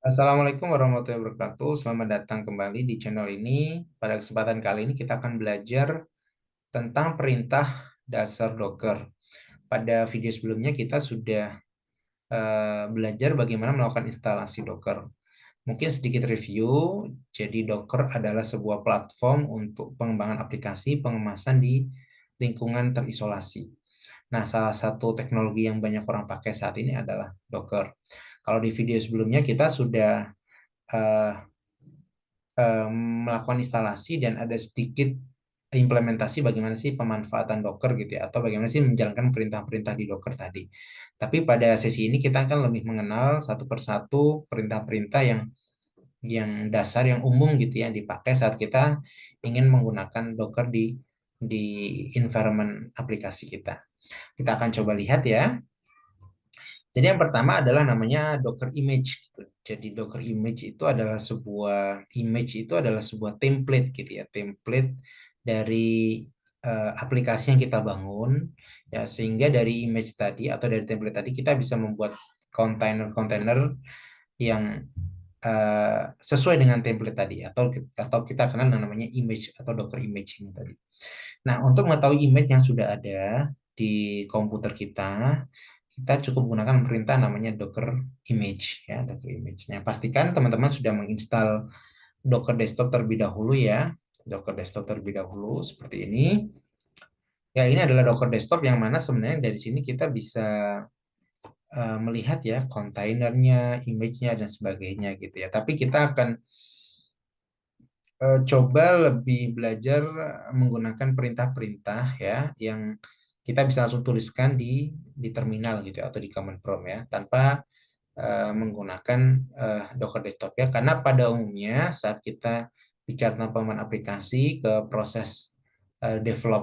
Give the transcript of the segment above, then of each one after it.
Assalamualaikum warahmatullahi wabarakatuh. Selamat datang kembali di channel ini. Pada kesempatan kali ini kita akan belajar tentang perintah dasar Docker. Pada video sebelumnya kita sudah belajar bagaimana melakukan instalasi Docker. Mungkin sedikit review. Jadi Docker adalah sebuah platform untuk pengembangan aplikasi pengemasan di lingkungan terisolasi. Nah, salah satu teknologi yang banyak orang pakai saat ini adalah Docker. Kalau di video sebelumnya kita sudah eh, melakukan instalasi dan ada sedikit implementasi bagaimana sih pemanfaatan Docker gitu ya, atau bagaimana sih menjalankan perintah-perintah di Docker tadi. Tapi pada sesi ini kita akan lebih mengenal satu persatu perintah-perintah yang dasar, yang umum gitu ya, yang dipakai saat kita ingin menggunakan Docker di environment aplikasi kita. Kita akan coba lihat ya. Jadi yang pertama adalah namanya Docker image gitu. Jadi Docker image itu adalah sebuah template gitu ya, template dari aplikasi yang kita bangun ya, sehingga dari image tadi atau dari template tadi kita bisa membuat kontainer-kontainer yang sesuai dengan template tadi, atau kita kenal yang namanya image atau Docker image ini tadi. Nah, untuk mengetahui image yang sudah ada di komputer kita, kita cukup menggunakan perintah namanya Docker image ya, Docker image. Nah, pastikan teman-teman sudah menginstal Docker desktop terlebih dahulu ya. Docker desktop terlebih dahulu seperti ini. Ya, ini adalah Docker desktop yang mana sebenarnya dari sini kita bisa melihat ya kontainernya, image-nya dan sebagainya gitu ya. Tapi kita akan coba lebih belajar menggunakan perintah-perintah ya yang kita bisa langsung tuliskan di terminal gitu ya, atau di command prompt ya, tanpa menggunakan Docker desktop ya, karena pada umumnya saat kita bicara tentang pengembangan aplikasi ke proses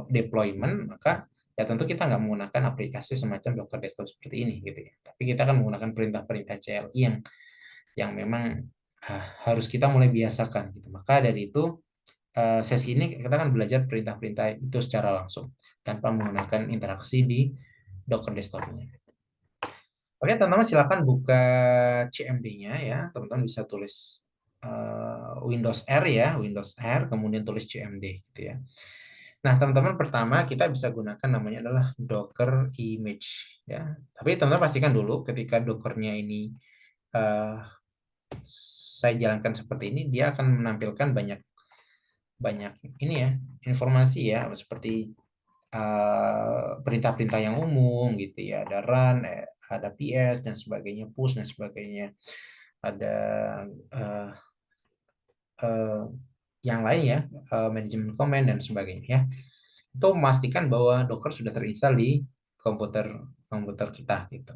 deployment, maka ya tentu kita nggak menggunakan aplikasi semacam Docker desktop seperti ini gitu ya, tapi kita akan menggunakan perintah-perintah CLI yang memang harus kita mulai biasakan gitu. Maka dari itu sesi ini kita akan belajar perintah-perintah itu secara langsung tanpa menggunakan interaksi di Docker desktop-nya. Oke, teman-teman silakan buka CMD-nya ya. Teman-teman bisa tulis Windows R ya, Windows R, kemudian tulis CMD gitu ya. Nah, teman-teman pertama kita bisa gunakan namanya adalah Docker image ya. Tapi teman-teman pastikan dulu ketika Docker-nya ini eh, saya jalankan seperti ini, dia akan menampilkan banyak banyak ini ya, informasi ya, seperti perintah-perintah yang umum gitu ya, ada run, ada PS dan sebagainya, push dan sebagainya, ada eh, eh, yang lain ya, manajemen command dan sebagainya ya. Itu memastikan bahwa Docker sudah terinstall di komputer komputer kita gitu.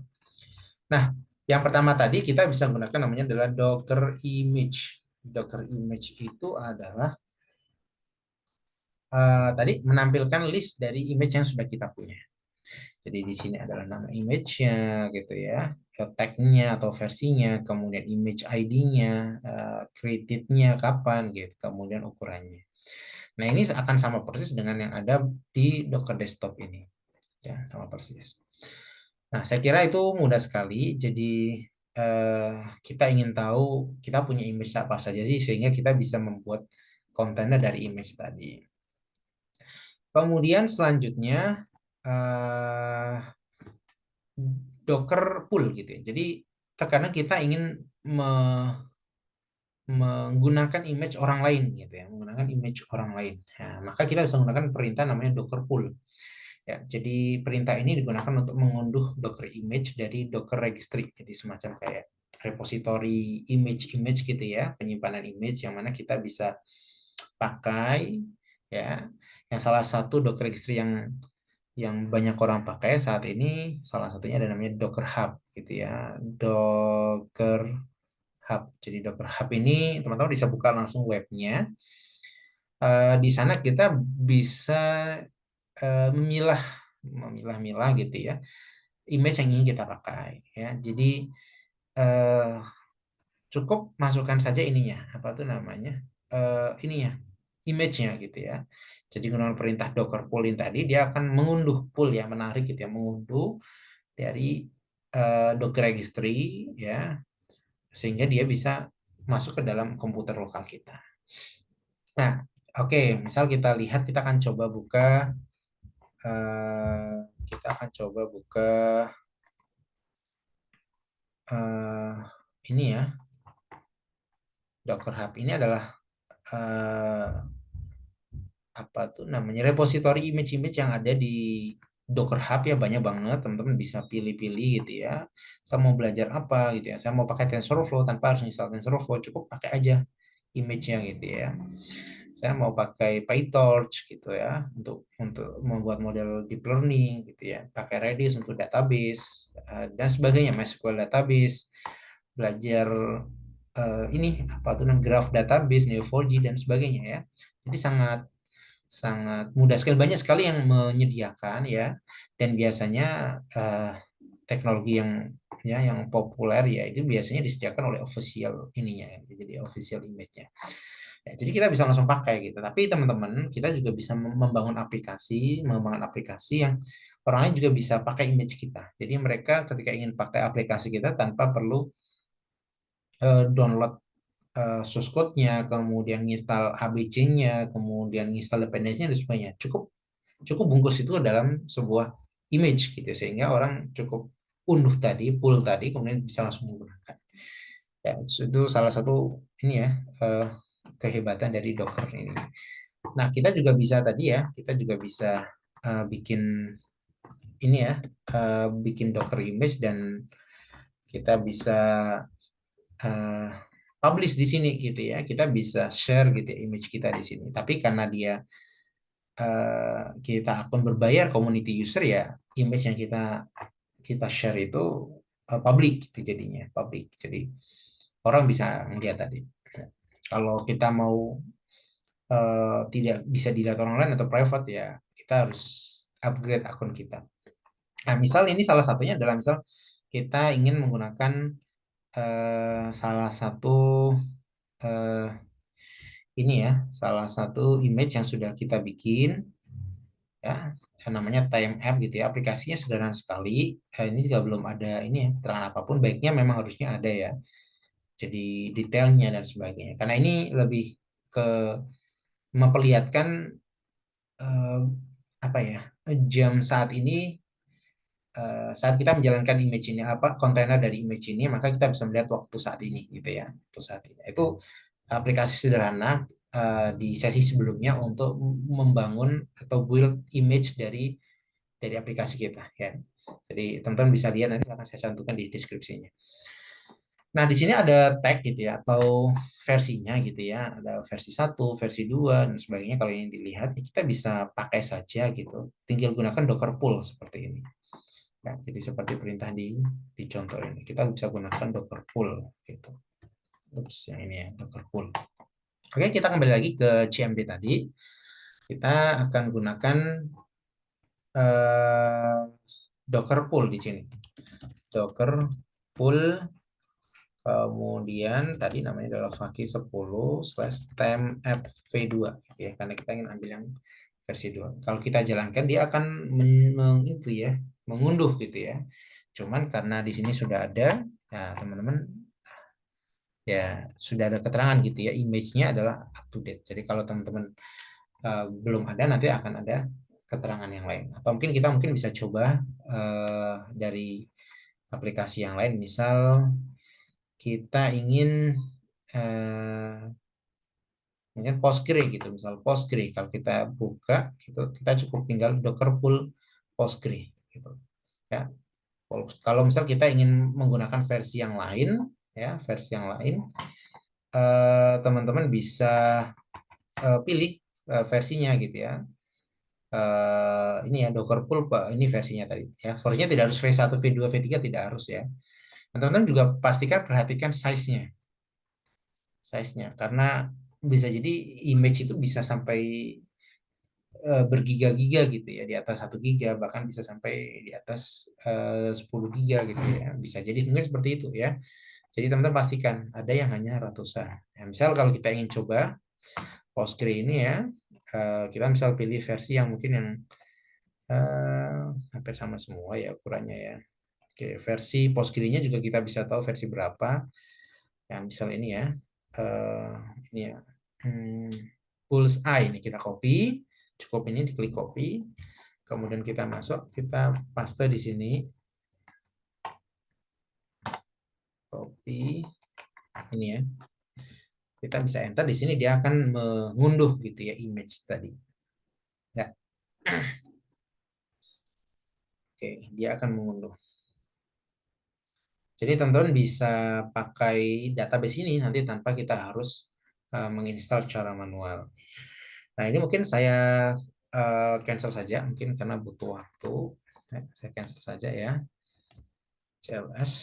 Nah, yang pertama tadi kita bisa gunakan namanya adalah Docker image. Docker image itu adalah tadi menampilkan list dari image yang sudah kita punya. Jadi di sini adalah nama image-nya gitu ya, tag-nya atau versinya, kemudian image ID-nya, created-nya kapan gitu, kemudian ukurannya. Nah, ini akan sama persis dengan yang ada di Docker Desktop ini. Ya, sama persis. Nah, saya kira itu mudah sekali. Jadi eh, kita ingin tahu kita punya image apa saja sih sehingga kita bisa membuat kontainer dari image tadi. Kemudian selanjutnya eh, Docker pool gitu ya. Jadi terkadang kita ingin menggunakan image orang lain gitu ya, menggunakan image orang lain. Nah, maka kita bisa menggunakan perintah namanya Docker pool. Ya, jadi perintah ini digunakan untuk mengunduh Docker image dari Docker registry. Jadi semacam kayak repository image-image gitu ya, penyimpanan image yang mana kita bisa pakai ya. Yang salah satu Docker registry yang banyak orang pakai saat ini salah satunya ada namanya Docker Hub gitu ya. Docker Hub. Jadi Docker Hub ini teman-teman bisa buka langsung webnya. Di sana kita bisa memilah memilah-milah gitu ya image yang ingin kita pakai ya. Jadi eh, cukup masukkan saja ininya apa tuh namanya ininya image-nya gitu ya. Jadi menggunakan perintah docker pull-in tadi dia akan mengunduh pull ya, menarik gitu ya, mengunduh dari Docker registry ya, sehingga dia bisa masuk ke dalam komputer lokal kita. Nah, oke, misal kita lihat, kita akan coba buka, eh, kita akan coba buka eh, ini ya, Docker Hub ini adalah eh, apa tuh namanya, repositori image-image yang ada di Docker Hub ya, banyak banget. Teman-teman bisa pilih-pilih gitu ya. Saya mau belajar apa gitu ya. Saya mau pakai TensorFlow tanpa harus install TensorFlow, cukup pakai aja image-nya gitu ya. Saya mau pakai PyTorch gitu ya untuk membuat model deep learning gitu ya. Pakai Redis untuk database dan sebagainya, MySQL database, belajar ini apa tuh namanya, graph database, Neo4j dan sebagainya ya. Jadi sangat sangat mudah sekali, banyak sekali yang menyediakan ya, dan biasanya teknologi yang yang populer ya itu biasanya disediakan oleh official ininya ya, jadi official image-nya. Ya, jadi kita bisa langsung pakai gitu. Tapi teman-teman, kita juga bisa mengembangkan aplikasi yang orang lain juga bisa pakai image kita. Jadi mereka ketika ingin pakai aplikasi kita tanpa perlu download source code-nya, kemudian install ABC-nya, kemudian install dependency-nya dan sebagainya. Cukup cukup bungkus itu dalam sebuah image gitu, sehingga orang cukup unduh tadi, pull tadi, kemudian bisa langsung menggunakan. Ya, itu salah satu ini ya, eh, kehebatan dari Docker ini. Nah, kita juga bisa tadi ya, kita juga bisa bikin ini ya, bikin Docker image, dan kita bisa eh, publish di sini gitu ya. Kita bisa share gitu ya, image kita di sini. Tapi karena dia kita akun berbayar community user ya, image yang kita kita share itu public gitu, jadinya public. Jadi orang bisa melihat tadi. Kalau kita mau tidak bisa dilihat orang lain atau private ya, kita harus upgrade akun kita. Nah, misal ini salah satunya adalah misal kita ingin menggunakan salah satu eh, ini ya, salah satu image yang sudah kita bikin ya, yang namanya Time App gitu ya. Aplikasinya sederhana sekali. Ini juga belum ada ini ya, keterangan apapun. Baiknya memang harusnya ada ya. Jadi detailnya dan sebagainya. Karena ini lebih ke memperlihatkan eh, apa ya, jam saat ini, saat kita menjalankan image ini, apa kontainer dari image ini, maka kita bisa melihat waktu saat ini gitu ya. Waktu saat ini. Itu aplikasi sederhana di sesi sebelumnya untuk membangun atau build image dari aplikasi kita ya. Jadi teman-teman bisa lihat, nanti akan saya cantumkan di deskripsinya. Nah, di sini ada tag gitu ya, atau versinya gitu ya. Ada versi 1, versi 2 dan sebagainya. Kalau yang dilihat ya, kita bisa pakai saja gitu. Tinggal gunakan Docker pull seperti ini. Ya, jadi seperti perintah di contoh ini. Kita bisa gunakan Docker pull gitu. Ups, yang ini ya, Docker pull. Oke, kita kembali lagi ke CMD tadi. Kita akan gunakan eh, Docker pull di sini. Docker pull, kemudian tadi namanya adalah Faki 10/temp/fv2 gitu ya, karena kita ingin ambil yang versi 2. Kalau kita jalankan dia akan itu ya, mengunduh gitu ya. Cuman karena di sini sudah ada, ya teman-teman ya sudah ada keterangan gitu ya, image-nya adalah up to date. Jadi kalau teman-teman belum ada, nanti akan ada keterangan yang lain. Atau mungkin bisa coba dari aplikasi yang lain. Misal kita ingin eh, mungkin Postgre gitu, misal Postgre. Kalau kita buka, kita cukup tinggal Docker pull Postgre gitu. Ya, kalau misal kita ingin menggunakan versi yang lain, ya versi yang lain, teman-teman bisa pilih versinya gitu ya. Ini ya Docker pull ini versinya tadi ya. Versinya tidak harus V1, V2, V3, tidak harus ya. Dan teman-teman juga pastikan perhatikan size-nya, karena bisa jadi image itu bisa sampai bergiga-giga gitu ya, di atas 1 giga, bahkan bisa sampai di atas 10 giga gitu ya, bisa jadi mungkin seperti itu ya. Jadi teman-teman pastikan ada yang hanya ratusan ya. Misal kalau kita ingin coba Postgre ini ya, kita misal pilih versi yang mungkin yang hampir sama semua ya ukurannya ya. Oke, versi Postgre-nya juga kita bisa tahu versi berapa. Ya, misal ini ya. eh, ini ya. Bullseye ini kita copy. Cukup ini diklik copy. Kemudian kita masuk, kita paste di sini. Copy ini ya. Kita bisa enter di sini, dia akan mengunduh gitu ya image tadi. Ya, oke, dia akan mengunduh. Jadi teman-teman bisa pakai database ini nanti tanpa kita harus menginstal secara manual. Nah, ini mungkin saya cancel saja, mungkin karena butuh waktu. Ya, saya cancel saja ya. CLS.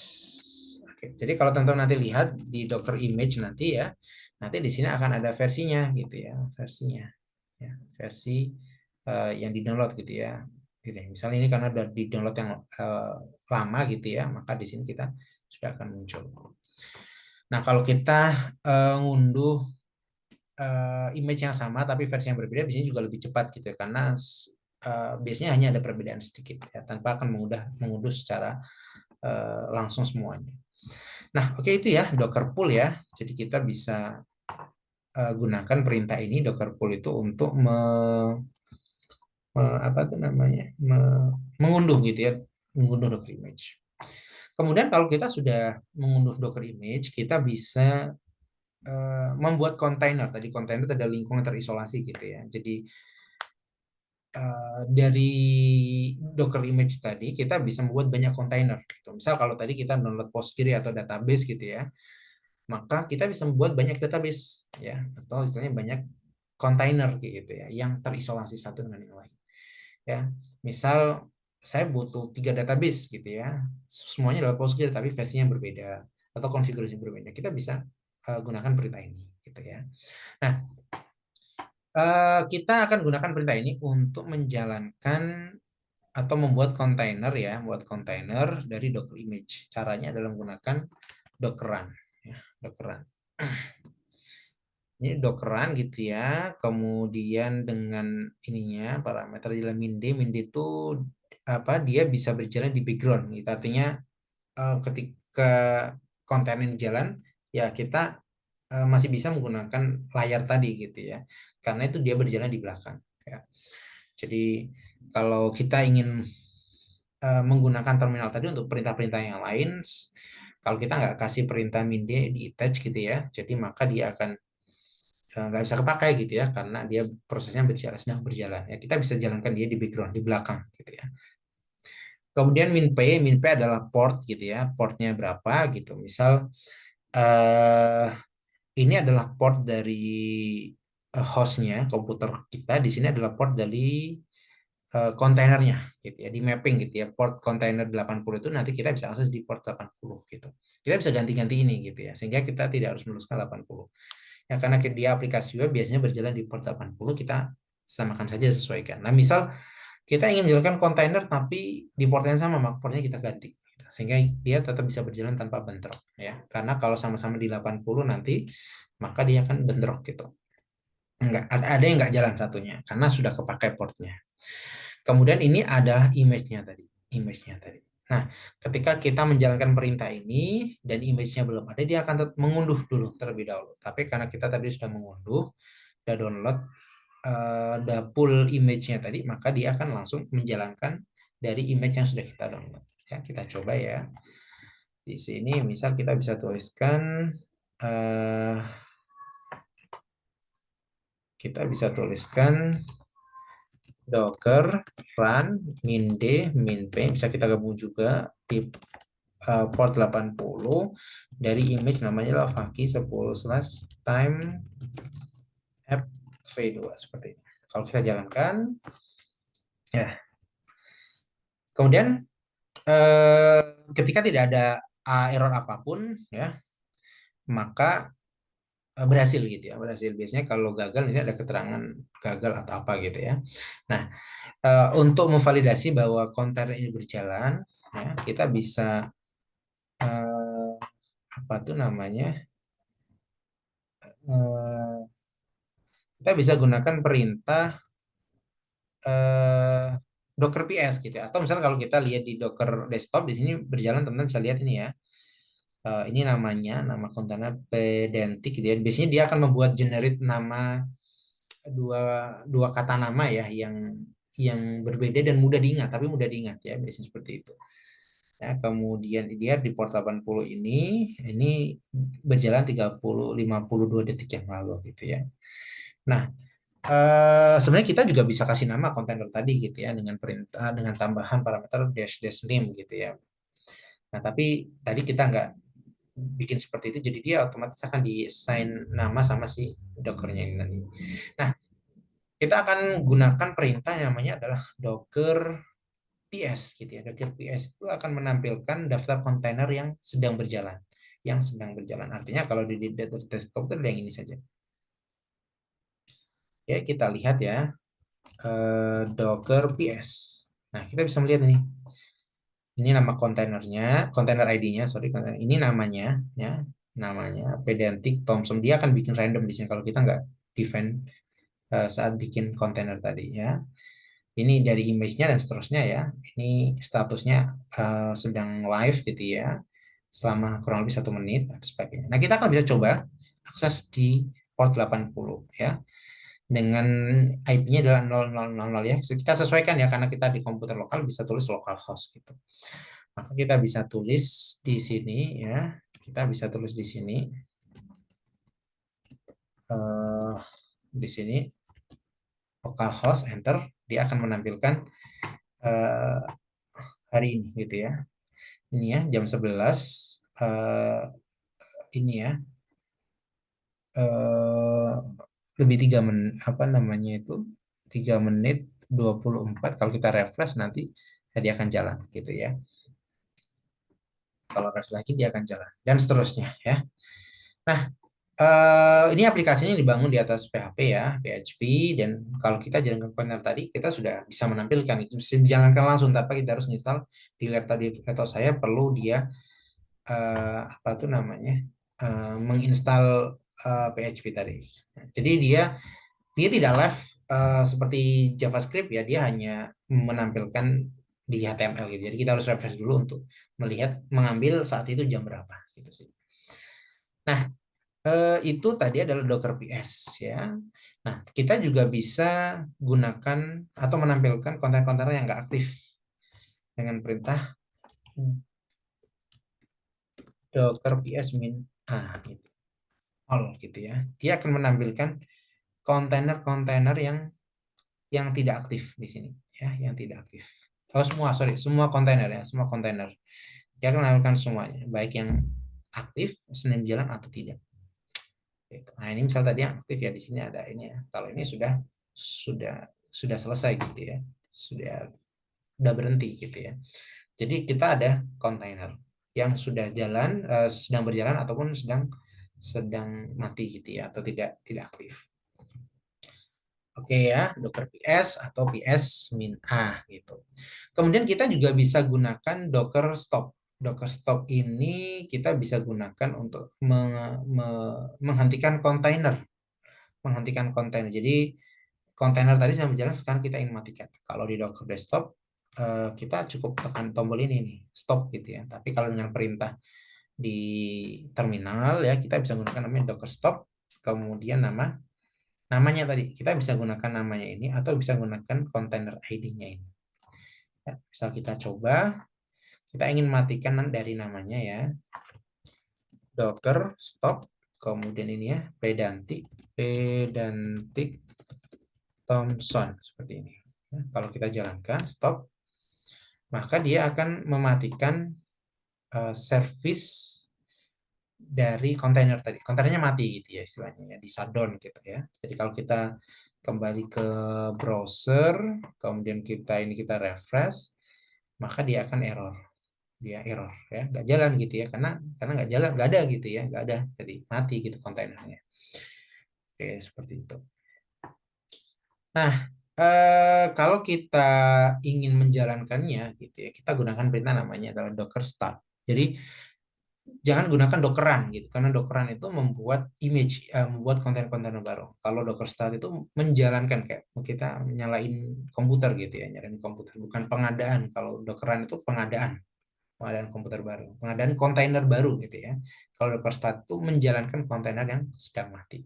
Oke, jadi kalau teman-teman nanti lihat di Docker image nanti ya, nanti di sini akan ada versinya gitu ya, versinya. Ya, versi yang di-download gitu ya. Gitu ya. Misalnya ini karena udah di-download yang lama gitu ya, maka di sini kita sudah akan muncul. Nah, kalau kita ngunduh image yang sama tapi versi yang berbeda, di sini juga lebih cepat gitu ya, karena biasanya hanya ada perbedaan sedikit ya, tanpa akan mengunduh secara langsung semuanya. Nah, oke, itu ya Docker pull ya. Jadi kita bisa gunakan perintah ini Docker pull itu untuk apa tuh namanya? Mengunduh gitu ya, mengunduh Docker image. Kemudian kalau kita sudah mengunduh Docker image, kita bisa membuat kontainer. Tadi kontainer itu ada lingkungan terisolasi gitu ya. Jadi dari Docker image tadi kita bisa membuat banyak kontainer. Gitu. Misal kalau tadi kita download Postgre atau database gitu ya, maka kita bisa membuat banyak database ya, atau istilahnya banyak kontainer gitu ya, yang terisolasi satu dengan yang lain. Ya, misal saya butuh 3 database gitu ya, semuanya adalah Postgre tapi versinya berbeda atau konfigurasi berbeda. Kita bisa gunakan perintah ini gitu ya. Nah, kita akan gunakan perintah ini untuk menjalankan atau membuat kontainer ya, membuat kontainer dari Docker image. Caranya adalah menggunakan Dockeran ya, Dockeran. Ini Dockeran gitu ya. Kemudian dengan ininya parameter jalan min d itu apa, dia bisa berjalan di background gitu. Artinya ketika kontainer ini jalan ya kita masih bisa menggunakan layar tadi gitu ya. Karena itu dia berjalan di belakang ya. Jadi kalau kita ingin menggunakan terminal tadi untuk perintah-perintah yang lain, kalau kita nggak kasih perintah min d di attach gitu ya, jadi maka dia akan nggak bisa kepakai gitu ya, karena dia prosesnya berjalan, sedang berjalan ya, kita bisa jalankan dia di background di belakang gitu ya. Kemudian min p adalah port gitu ya, portnya berapa gitu, misal eh, ini adalah port dari hostnya komputer kita, di sini adalah port dari kontainernya gitu ya, di mapping gitu ya, port kontainer 80 itu nanti kita bisa akses di port 80 gitu, kita bisa ganti-ganti ini gitu ya, sehingga kita tidak harus meneruskan 80 ya, karena dia aplikasi web biasanya berjalan di port 80, kita samakan saja, sesuaikan. Nah, misal kita ingin menjalankan kontainer tapi di port yang sama, maka portnya kita ganti gitu. Sehingga dia tetap bisa berjalan tanpa bentrok ya, karena kalau sama-sama di 80 nanti maka dia akan bentrok gitu, enggak ada yang enggak jalan satunya karena sudah kepakai portnya. Kemudian ini adalah image-nya tadi, image-nya tadi. Nah, ketika kita menjalankan perintah ini dan image-nya belum ada, dia akan mengunduh dulu terlebih dahulu. Tapi karena kita tadi sudah mengunduh, sudah download the full image-nya tadi, maka dia akan langsung menjalankan dari image yang sudah kita download. Ya, kita coba ya. Di sini misal kita bisa tuliskan docker run min d min p, bisa kita gabung juga di port 80 dari image namanya adalah faki 10/time fv2 seperti ini. Kalau kita jalankan ya, kemudian ketika tidak ada error apapun ya, maka berhasil gitu ya, berhasil. Biasanya kalau gagal misalnya ada keterangan gagal atau apa gitu ya. Nah, untuk memvalidasi bahwa kontainer ini berjalan ya, kita bisa apa tuh namanya, kita bisa gunakan perintah eh, Docker PS gitu ya. Atau misalnya kalau kita lihat di Docker desktop di sini berjalan, teman-teman bisa lihat ini ya. Ini namanya, nama kontainer pedantic gitu ya. Biasanya dia akan membuat generate nama dua dua kata nama ya yang berbeda dan mudah diingat, tapi mudah diingat ya, biasanya seperti itu. Ya, kemudian dia di port 80 ini berjalan 52 detik yang lalu gitu ya. Nah, sebenarnya kita juga bisa kasih nama kontainer tadi gitu ya dengan perintah dengan tambahan parameter dash dash name gitu ya. Nah, tapi tadi kita nggak bikin seperti itu, jadi dia otomatis akan di-assign nama sama si dockernya ini nanti. Nah, kita akan gunakan perintah yang namanya adalah docker PS gitu ya. Docker PS itu akan menampilkan daftar kontainer yang sedang berjalan. Yang sedang berjalan. Artinya kalau di data desktop itu ada yang ini saja. Ya, kita lihat ya. Docker PS. Nah, kita bisa melihat ini. Ini nama kontainernya, kontainer ID-nya, sorry, kontainer. Ini namanya, ya, namanya Pedantic Thompson. Dia akan bikin random di sini kalau kita nggak define saat bikin kontainer tadi ya. Ini dari image-nya dan seterusnya ya. Ini statusnya sedang live gitu ya. Selama kurang lebih 1 menit dan sebagainya. Nah, kita akan bisa coba akses di port 80 ya. Dengan IP-nya adalah 0000 ya. Kita sesuaikan ya karena kita di komputer lokal bisa tulis localhost gitu. Maka kita bisa tulis di sini ya. Kita bisa tulis di sini eh, di sini localhost enter, dia akan menampilkan eh, hari ini gitu ya. Ini ya jam 11 eh, ini ya eh, lebih 3 menit apa namanya itu 3 menit 24 kalau kita refresh nanti dia akan jalan gitu ya. Kalau refresh lagi dia akan jalan dan seterusnya ya. Nah, ini aplikasinya dibangun di atas PHP ya, PHP, dan kalau kita jalankan kontainer tadi, kita sudah bisa menampilkan itu bisa dijalankan langsung tanpa kita harus install di laptop saya perlu dia apa tuh namanya menginstal PHP tadi. Jadi dia tidak live seperti JavaScript ya, dia hanya menampilkan di HTML gitu. Jadi kita harus refresh dulu untuk melihat mengambil saat itu jam berapa gitu sih. Nah, itu tadi adalah Docker PS ya. Nah, kita juga bisa gunakan atau menampilkan konten-konten yang nggak aktif dengan perintah Docker PS min gitu, all gitu ya. Dia akan menampilkan kontainer-kontainer yang tidak aktif di sini ya, yang tidak aktif. Oh semua, sorry, semua kontainer ya, semua kontainer. Dia akan menampilkan semuanya, baik yang aktif, sedang jalan atau tidak. Gitu. Nah ini misal tadi yang aktif ya di sini ada ini ya. Kalau ini sudah selesai gitu ya, sudah berhenti gitu ya. Jadi kita ada kontainer yang sudah jalan, sedang berjalan ataupun sedang mati gitu ya, atau tidak aktif. Oke ya, Docker PS atau PS min A gitu. Kemudian kita juga bisa gunakan Docker Stop. Docker Stop ini kita bisa gunakan untuk menghentikan kontainer. Menghentikan kontainer. Jadi kontainer tadi sedang berjalan, sekarang kita ingin matikan. Kalau di Docker Desktop, kita cukup tekan tombol ini nih, stop gitu ya. Tapi kalau dengan perintah di terminal ya, kita bisa gunakan namanya Docker Stop, kemudian namanya tadi kita bisa gunakan namanya ini atau bisa gunakan container ID-nya ini. Ya, misal kita coba, kita ingin matikan dari namanya ya, Docker Stop, kemudian ini ya, Pedantic Thompson seperti ini. Ya, kalau kita jalankan stop, maka dia akan mematikan service dari kontainer tadi. Kontainernya mati gitu ya istilahnya ya, di shutdown gitu ya. Jadi kalau kita kembali ke browser, kemudian kita refresh, maka dia akan error. Dia error ya, nggak jalan gitu ya, karena nggak jalan, nggak ada gitu ya, nggak ada. Jadi mati gitu kontainernya. Oke, seperti itu. Nah, kalau kita ingin menjalankannya gitu ya, kita gunakan perintah namanya adalah docker start. Jadi jangan gunakan dockeran gitu, karena dockeran itu membuat image, membuat konten-konten baru. Kalau docker start itu menjalankan kayak kita nyalain komputer gitu ya, nyalain komputer, bukan pengadaan. Kalau dockeran itu pengadaan. pengadaan komputer baru, pengadaan kontainer baru gitu ya. Kalau Docker start itu menjalankan kontainer yang sedang mati.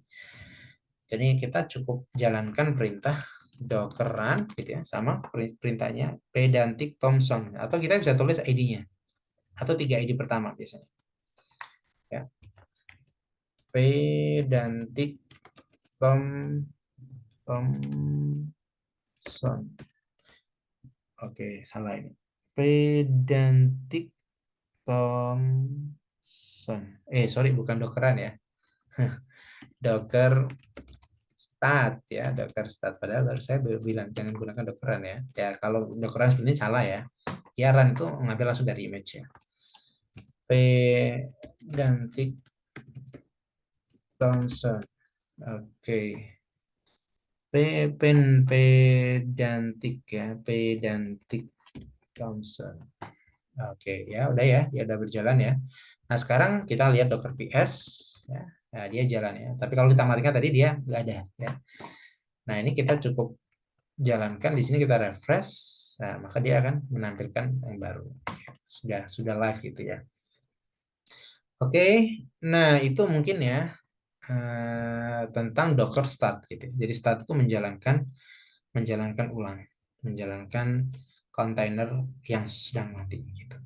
Jadi kita cukup jalankan perintah docker run gitu ya, sama perintahnya pedantic Thompson, atau kita bisa tulis ID-nya atau 3 ID pertama biasanya. Ya, pedantic Thompson. Oke, salah ini. Pedantic Thompson. Sorry, bukan dockeran ya. Docker start ya, Docker start. Padahal baru saya bilang jangan gunakan dockeran ya. Ya, kalau dockeran sebenarnya salah ya. Ya, run itu ngambil langsung dari image ya. Pedantic Thompson. Oke. Pedantic ya, Pedantic Thompson. Oke, ya udah ya, dia udah berjalan ya. Nah, sekarang kita lihat Docker PS ya. Nah, dia jalan ya. Tapi kalau kita matikan tadi dia nggak ada ya. Nah, ini kita cukup jalankan di sini, kita refresh. Nah, maka dia akan menampilkan yang baru. Sudah live gitu ya. Oke. Nah, itu mungkin ya tentang Docker start gitu. Jadi start itu menjalankan ulang, menjalankan kontainer yang sedang mati gitu.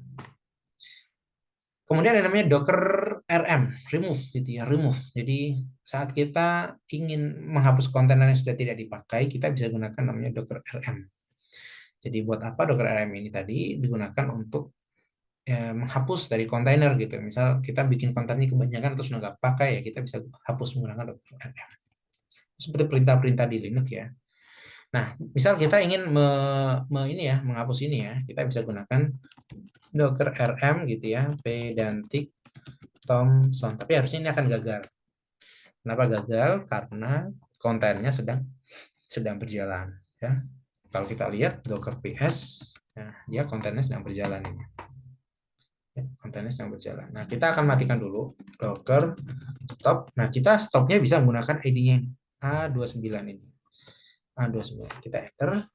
Kemudian ada namanya Docker RM, remove gitu ya, remove. Jadi saat kita ingin menghapus kontainer yang sudah tidak dipakai, kita bisa gunakan namanya Docker RM. Jadi buat apa Docker RM ini tadi digunakan untuk menghapus dari kontainer gitu. Misal kita bikin kontainernya kebanyakan atau sudah nggak pakai ya, kita bisa hapus menggunakan Docker RM. Seperti perintah-perintah di Linux ya. Nah, misal kita ingin ini ya, menghapus ini ya, kita bisa gunakan Docker RM gitu ya, pedantic Thompson. Tapi harusnya ini akan gagal. Kenapa gagal? Karena kontennya sedang berjalan. Ya, kalau kita lihat Docker PS, nah, dia kontennya sedang berjalan ini. Ya, kontennya sedang berjalan. Nah, kita akan matikan dulu Docker stop. Nah, kita stopnya bisa menggunakan ID-nya ini, A29 ini. A29. Kita enter.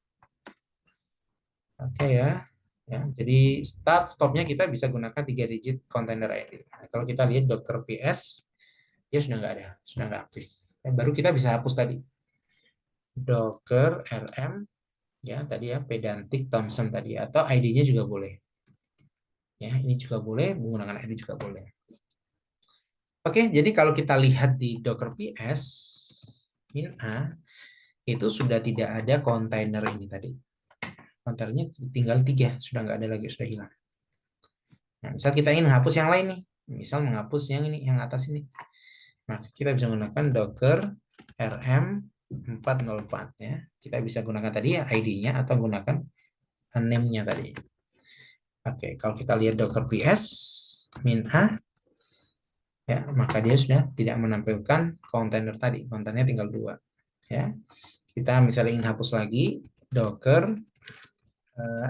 Oke ya. Ya, jadi start stopnya kita bisa gunakan 3 digit container ID. Nah, kalau kita lihat Docker PS, dia sudah nggak ada, sudah nggak aktif. Ya, baru kita bisa hapus tadi. Docker RM ya tadi ya, pedantic Thompson tadi, atau ID-nya juga boleh. Ya, ini juga boleh, menggunakan ID juga boleh. Oke, jadi kalau kita lihat di Docker PS min A itu sudah tidak ada kontainer ini tadi. Kontainernya tinggal 3, sudah nggak ada lagi, sudah hilang. Nah, misal kita ingin menghapus yang lain nih, misal menghapus yang ini, yang atas ini. Nah, kita bisa menggunakan Docker RM 404 ya. Kita bisa gunakan tadi ya ID-nya atau gunakan name-nya tadi. Oke, kalau kita lihat Docker PS min A ya, maka dia sudah tidak menampilkan kontainer tadi. Kontainernya tinggal 2 ya. Kita misalnya ingin hapus lagi Docker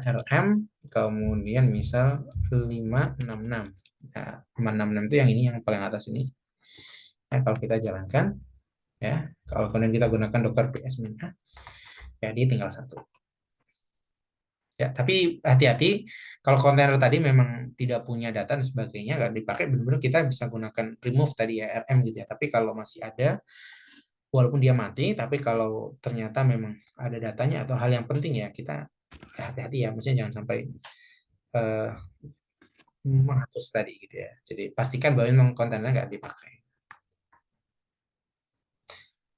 RM kemudian misal 566. Nah, 566 itu yang ini, yang paling atas ini. Nah, kalau kita jalankan ya, kalau kemudian kita gunakan Docker PS min A ya, dia tinggal 1 ya. Tapi hati-hati, kalau kontainer tadi memang tidak punya data dan sebagainya nggak dipakai, benar-benar kita bisa gunakan remove tadi ya, RM gitu ya. Tapi kalau masih ada, walaupun dia mati, tapi kalau ternyata memang ada datanya atau hal yang penting ya, kita hati-hati ya, maksudnya jangan sampai uh, menghapus tadi gitu ya. Jadi pastikan bahwa memang kontainer nggak dipakai.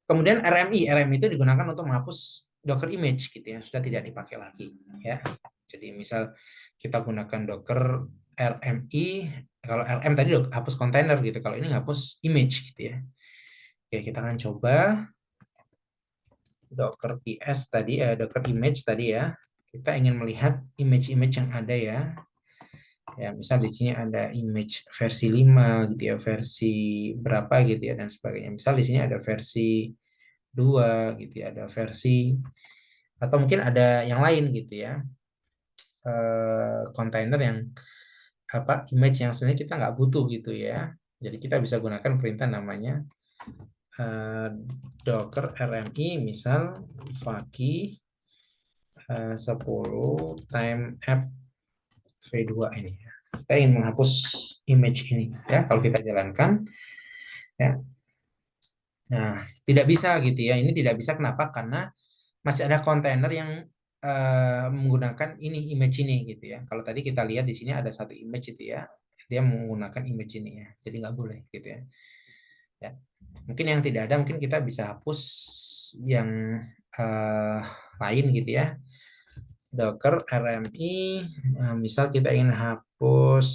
Kemudian RMI itu digunakan untuk menghapus Docker image gitu ya, sudah tidak dipakai lagi ya. Jadi misal kita gunakan Docker RMI, kalau RM tadi hapus kontainer gitu, kalau ini hapus image gitu ya. Oke, kita akan coba Docker PS tadi, Docker image tadi ya. Kita ingin melihat image-image yang ada ya. Ya, misal di sini ada image versi 5 gitu ya, versi berapa gitu ya dan sebagainya. Misal di sini ada versi 2 gitu ya, ada versi, atau mungkin ada yang lain gitu ya. Kontainer yang image yang sebenarnya kita nggak butuh gitu ya. Jadi kita bisa gunakan perintah namanya docker rmi, misal faki 10 time app v2 ini ya. Kita ingin menghapus image ini ya. Kalau kita jalankan ya. Nah, tidak bisa gitu ya. Ini tidak bisa kenapa? Karena masih ada kontainer yang menggunakan ini image ini gitu ya. Kalau tadi kita lihat di sini ada satu image itu ya, dia menggunakan image ini ya. Jadi nggak boleh gitu ya. Ya. Mungkin yang tidak ada mungkin kita bisa hapus yang eh, lain gitu ya. Docker RMI, misal kita ingin hapus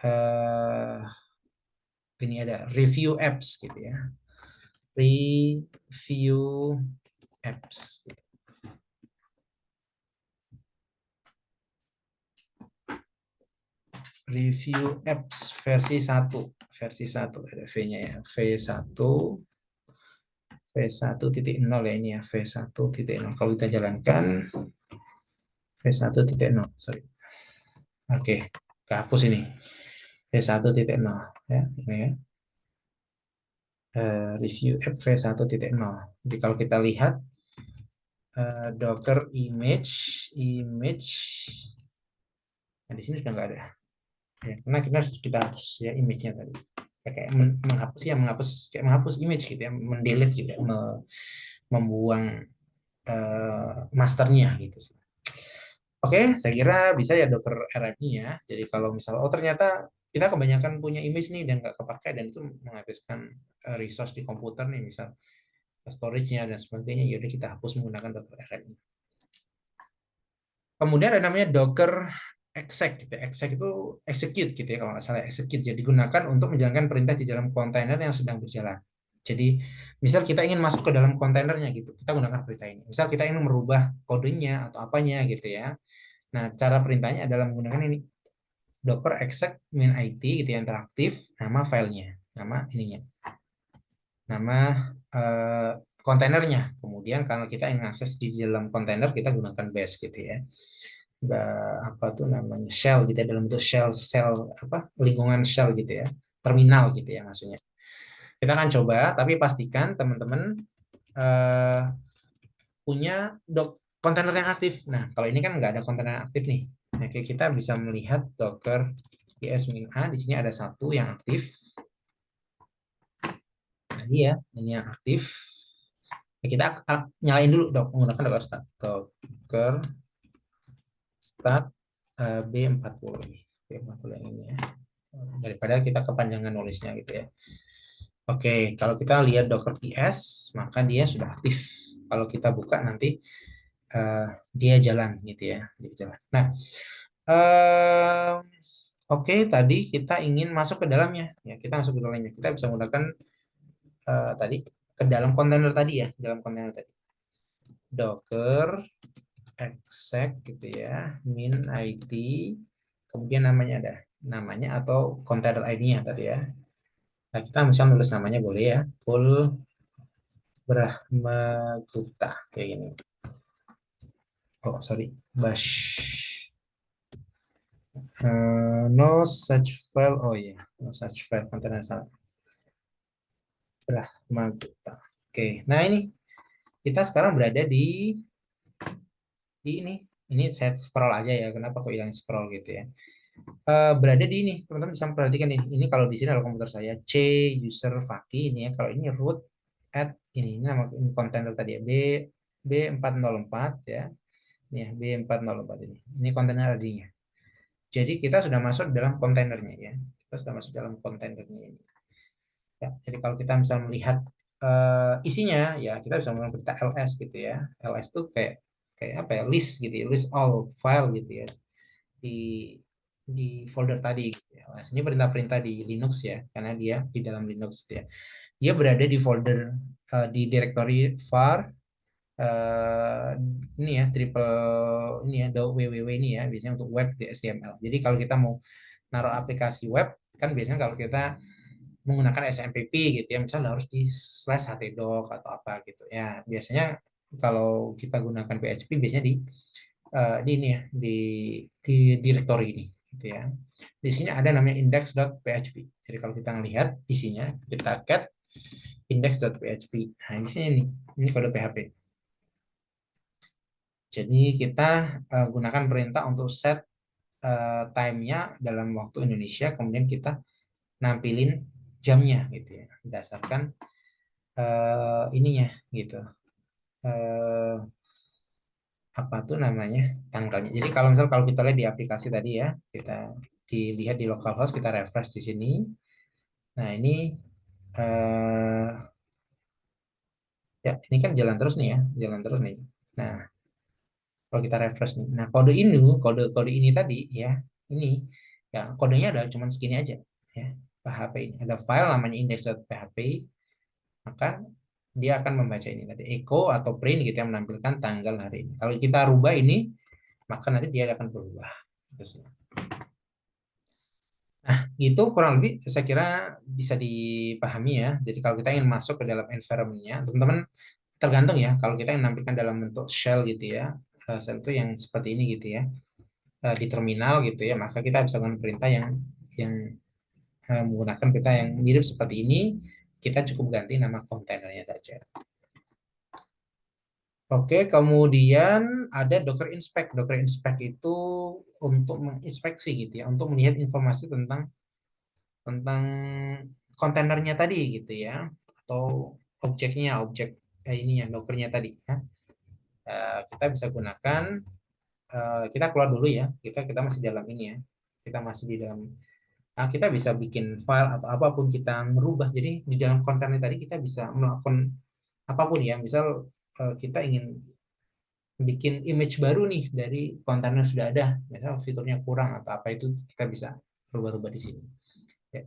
eh, ini ada review apps gitu ya. Review apps. Review apps versi 1 ada V-nya ya, V1.0 ya, ini ya, V1.0. Kalau kita jalankan V1.0, sorry, oke, kehapus ini V1.0 ya, ini ya. Review app V1.0. Jadi kalau kita lihat Docker image, nah di sini sudah nggak ada ya, karena kita hapus ya image-nya tadi ya, kayak menghapus ya, kayak menghapus image gitu ya, mendelete gitu ya, membuang masternya gitu sih. Oke, saya kira bisa ya Docker RMI ya. Jadi kalau misal ternyata kita kebanyakan punya image nih dan nggak kepakai dan itu menghabiskan resource di komputer nih, misal storage-nya dan sebagainya, yaudah kita hapus menggunakan Docker RMI. Kemudian ada namanya Docker exec gitu ya. Exec itu execute gitu ya, kalau nggak salah execute. Jadi digunakan untuk menjalankan perintah di dalam kontainer yang sedang berjalan. Jadi misal kita ingin masuk ke dalam kontainernya gitu, kita gunakan perintah ini. Misal kita ingin merubah kodenya atau apanya gitu ya. Nah, cara perintahnya adalah menggunakan ini Docker exec min IT gitu ya, interaktif, nama filenya, nama ininya, nama eh, kontainernya. Kemudian kalau kita ingin akses di dalam kontainer, kita gunakan bash gitu ya. Apa tuh namanya, shell gitu ya, dalam bentuk shell apa, lingkungan shell gitu ya, terminal gitu ya maksudnya. Kita akan coba, tapi pastikan teman-teman eh, punya kontainer yang aktif. Nah, kalau ini kan nggak ada kontainer yang aktif nih. Nah, kita bisa melihat Docker ps-a, di sini ada satu yang aktif. Tadi ya, ini yang aktif. Nah, kita nyalain dulu menggunakan Docker start. Docker start B40 ini. B40 yang ini ya. Daripada kita kepanjangan nulisnya gitu ya. Oke, kalau kita lihat Docker PS, maka dia sudah aktif. Kalau kita buka nanti eh, dia jalan gitu ya, dia jalan. Nah, eh, oke, tadi kita ingin masuk ke dalamnya, ya kita masuk ke dalamnya. Kita bisa menggunakan tadi ke dalam kontainer tadi ya, dalam kontainer tadi. Docker exec gitu ya, min IT, kemudian namanya ada namanya atau kontainer ID-nya tadi ya. Nah, kita bisa nulis namanya boleh ya, full Brahmagupta kayak gini. Oh sorry, bash. No such file. Oh iya, yeah. No such file, kontainer salah. Brahmagupta. Oke, nah ini kita sekarang berada di ini. Ini saya scroll aja ya. Kenapa kok hilang scroll gitu ya? Berada di ini, teman-teman bisa perhatikan ini. Ini kalau di sini adalah komputer saya, C user Faki ini ya. Kalau ini root at ini nama ini kontainer tadi ya, B404 ya. Ini ya, B404 ini. Ini kontainer ID-nya. Jadi kita sudah masuk dalam kontainernya ya. Kita sudah masuk dalam kontainernya ini. Ya, jadi kalau kita bisa melihat isinya ya, kita bisa menggunakan perintah ls gitu ya. Ls itu kayak kayak apa ya? List gitu ya, list all file gitu ya. Di folder tadi gitu ya. Nah, ini perintah-perintah di Linux ya, karena dia di dalam Linux gitu ya. Dia berada di folder di directory var ini ya, triple ini ya, www ini ya, biasanya untuk web di HTML. Jadi kalau kita mau naruh aplikasi web, kan biasanya kalau kita menggunakan SMPP gitu ya, misalnya harus di slash htdoc atau apa gitu ya. Biasanya kalau kita gunakan PHP biasanya di ini ya, di directory ini gitu ya. Di sini ada namanya index.php. Jadi kalau kita melihat isinya, kita cat index.php. Nah, di sini nih, ini kode PHP. Jadi kita gunakan perintah untuk set time-nya dalam waktu Indonesia, kemudian kita nampilin jamnya gitu ya, berdasarkan ininya gitu. Eh, Apa tuh namanya, tanggalnya. Jadi kalau misal kalau kita lihat di aplikasi tadi ya, kita dilihat di localhost, kita refresh di sini. Nah ini eh, ya ini kan jalan terus nih ya, jalan terus nih. Nah kalau kita refresh nih, nah kode ini tadi ya, ini ya kodenya ada cuman segini aja ya. PHP ini ada file namanya index.php, maka dia akan membaca ini tadi echo atau print gitu yang menampilkan tanggal hari ini. Kalau kita rubah ini, maka nanti dia akan berubah. Gitu sih. Nah, itu kurang lebih saya kira bisa dipahami ya. Jadi kalau kita ingin masuk ke dalam environment-nya, teman-teman tergantung ya. Kalau kita ingin menampilkan dalam bentuk shell gitu ya, shell itu yang seperti ini gitu ya, di terminal gitu ya, maka kita bisa menggunakan perintah yang menggunakan perintah yang mirip seperti ini. Kita cukup ganti nama kontainernya saja. Oke, kemudian ada Docker Inspect. Docker Inspect itu untuk menginspeksi gitu ya, untuk melihat informasi tentang kontainernya tadi gitu ya, atau objeknya, objek ininya Dockernya tadi ya. Kita bisa gunakan, kita keluar dulu ya, kita masih dalam ini ya, kita masih di dalam. Kita bisa bikin file atau apapun, kita merubah. Jadi di dalam kontainer tadi kita bisa melakukan apapun ya. Misal kita ingin bikin image baru nih dari kontainer yang sudah ada, misal fiturnya kurang atau apa, itu kita bisa rubah-rubah di sini. Ya.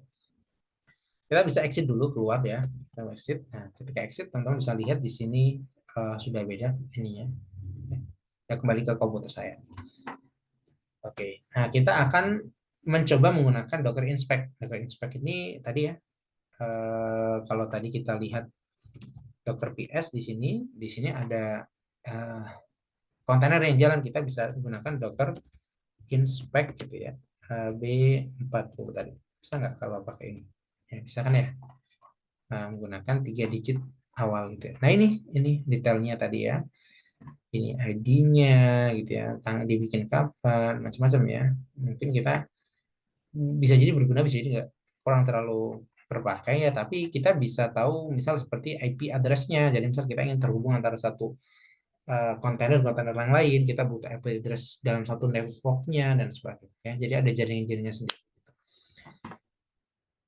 Kita bisa exit dulu, keluar ya. Kita exit. Nah, ketika exit, teman-teman bisa lihat di sini sudah beda ininya. Kita kembali ke komputer saya. Oke. Nah, kita akan mencoba menggunakan Docker Inspect. Docker Inspect ini tadi ya, kalau tadi kita lihat Docker PS di sini ada eh, kontainer yang jalan, kita bisa gunakan Docker Inspect gitu ya. B40 tadi. Bisa nggak kalau pakai ini? Ya, bisa kan ya? Nah, menggunakan 3 digit awal gitu ya. Nah ini detailnya tadi ya. Ini ID-nya gitu ya, tanggal dibikin kapan, macam-macam ya. Mungkin kita bisa jadi berguna, bisa jadi nggak, kurang terlalu terpakai ya. Tapi kita bisa tahu misal seperti IP address-nya. Jadi misal kita ingin terhubung antara satu kontainer yang lain, kita butuh IP address dalam satu network-nya dan sebagainya. Ya. Jadi ada jaringan-jaringan sendiri.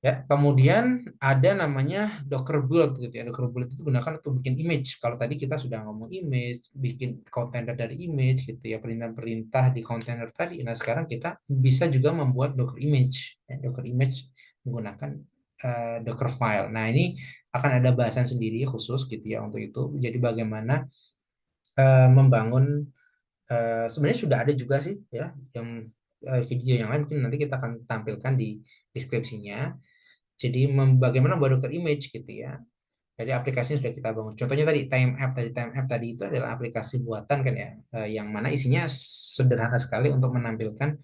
Ya, kemudian ada namanya Docker Build gitu ya. Docker Build itu gunakan untuk bikin image. Kalau tadi kita sudah ngomong image, bikin kontainer dari image gitu ya, perintah-perintah di kontainer tadi. Nah, sekarang kita bisa juga membuat Docker image. Ya, Docker image menggunakan Docker file. Nah, ini akan ada bahasan sendiri khusus gitu ya untuk itu. Jadi bagaimana membangun, sebenarnya sudah ada juga sih ya, yang video yang lain mungkin nanti kita akan tampilkan di deskripsinya. Jadi bagaimana membuat Docker image gitu ya. Jadi aplikasinya sudah kita bangun. Contohnya tadi Time App tadi itu adalah aplikasi buatan kan ya, yang mana isinya sederhana sekali untuk menampilkan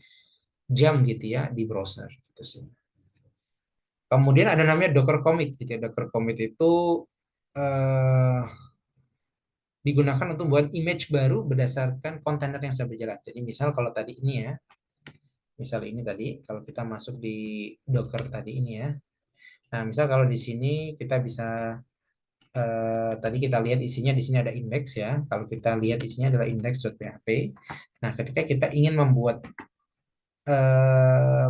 jam gitu ya di browser gitu sih. Kemudian ada namanya Docker Commit gitu ya. Docker Commit itu eh, digunakan untuk membuat image baru berdasarkan kontainer yang sudah berjalan. Jadi misal kalau tadi ini ya, misal ini tadi kalau kita masuk di Docker tadi ini ya. Nah, misal kalau di sini kita bisa, tadi kita lihat isinya di sini ada index ya. Kalau kita lihat isinya adalah index.php. Nah, ketika kita ingin membuat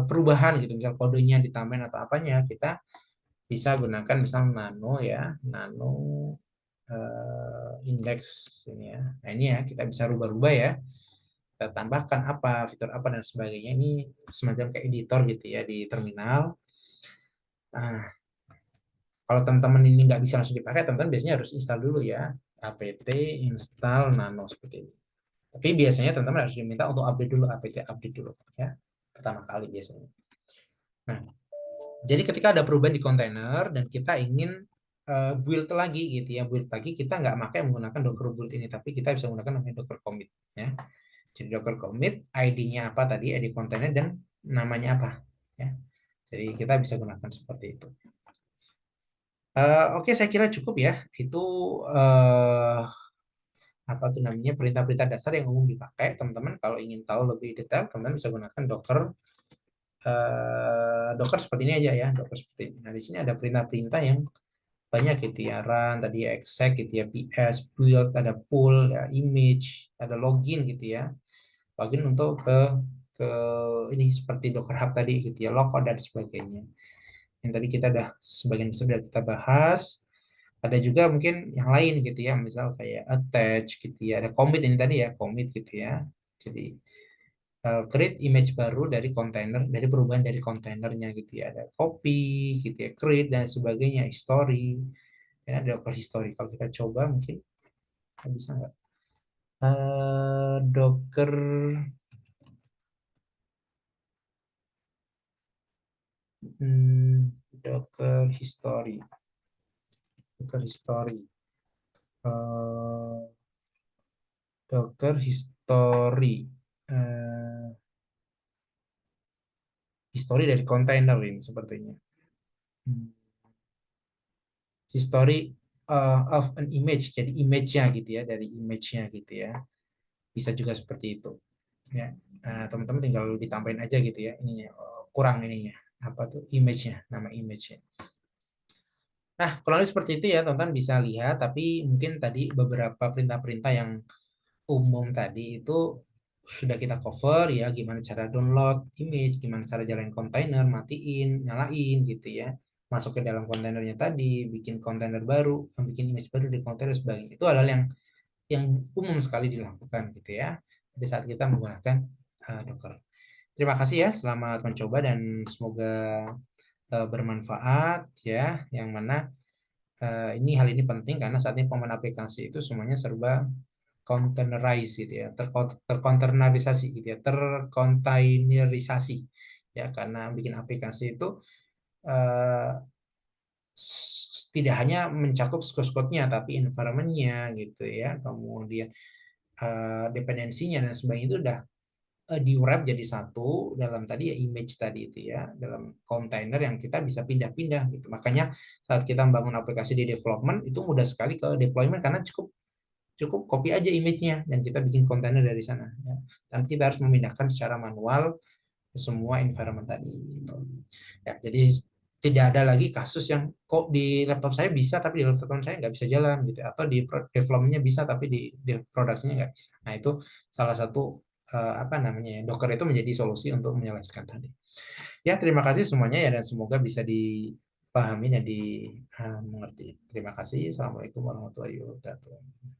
perubahan gitu, misal kodenya ditambahin atau apanya, kita bisa gunakan misal nano ya, nano index ini ya. Nah, ini ya kita bisa rubah-rubah ya. Kita tambahkan apa, fitur apa dan sebagainya. Ini semacam kayak editor gitu ya di terminal. Nah, kalau teman-teman ini nggak bisa langsung dipakai, teman-teman biasanya harus install dulu ya, apt install nano seperti ini. Tapi biasanya teman-teman harus diminta untuk update dulu, apt update dulu ya, pertama kali biasanya. Nah, jadi ketika ada perubahan di kontainer dan kita ingin build lagi gitu ya, build lagi, kita nggak pakai menggunakan Docker build ini, tapi kita bisa menggunakan namanya Docker commit ya. Jadi Docker commit, ID-nya apa tadi, ID kontainer dan namanya apa ya. Jadi kita bisa gunakan seperti itu. Oke, saya kira cukup ya. Itu apa tuh namanya perintah-perintah dasar yang umum dipakai. Teman-teman kalau ingin tahu lebih detail, teman-teman bisa gunakan Docker seperti ini aja ya, Docker seperti ini. Nah, di sini ada perintah-perintah yang banyak gitu ya, run tadi ya, exec gitu ya, ps, build, ada pull, ya, image, ada login gitu ya, login untuk ke ini seperti Docker Hub tadi gitu ya, logout dan sebagainya. Yang tadi kita udah sebagian besar sudah kita bahas. Ada juga mungkin yang lain gitu ya, misal kayak attach gitu ya, ada commit ini tadi ya, commit gitu ya. Jadi create image baru dari kontainer, dari perubahan dari kontainernya gitu ya. Ada copy gitu ya, create dan sebagainya, history. Dan ada Docker history. Kalau kita coba mungkin bisa nggak? Docker Docker history, Docker history, Eh, Docker history, Eh, history dari kontainer ini sepertinya. Hmm. History of an image, jadi image-nya gitu ya, dari image-nya gitu ya. Bisa juga seperti itu. Ya, teman-teman tinggal ditambahin aja gitu ya, ininya kurang ininya apa tuh image-nya, nama image-nya. Nah, kurang lebih seperti itu ya, teman-teman bisa lihat. Tapi mungkin tadi beberapa perintah-perintah yang umum tadi itu sudah kita cover ya, gimana cara download image, gimana cara jalanin kontainer, matiin, nyalain gitu ya, masuk ke dalam kontainernya tadi, bikin kontainer baru, bikin image baru di kontainer dan sebagainya. Itu adalah yang umum sekali dilakukan gitu ya pada saat kita menggunakan Docker. Terima kasih ya, selamat mencoba dan semoga bermanfaat ya. Yang mana hal ini penting karena saat ini pemain aplikasi itu semuanya serba containerized gitu ya, terkontainerisasi gitu ya, terkontainerisasi ya, karena bikin aplikasi itu eh, tidak hanya mencakup source code-nya tapi environment-nya gitu ya, kemudian dependensinya dan sebagainya itu udah di wrap jadi satu dalam tadi ya image tadi itu ya, dalam kontainer yang kita bisa pindah-pindah gitu. Makanya saat kita membangun aplikasi di development itu mudah sekali ke deployment karena cukup cukup copy aja image-nya dan kita bikin kontainer dari sana ya. Dan kita harus memindahkan secara manual ke semua environment tadi gitu. Ya, jadi tidak ada lagi kasus yang kok di laptop saya bisa tapi di laptop teman saya nggak bisa jalan gitu, atau di developmentnya bisa tapi di produksinya nggak bisa. Nah, itu salah satu apa namanya ya, Docker itu menjadi solusi untuk menyelesaikan tadi. Ya, terima kasih semuanya ya, dan semoga bisa dipahami dan dimengerti. Terima kasih. Assalamualaikum warahmatullahi wabarakatuh.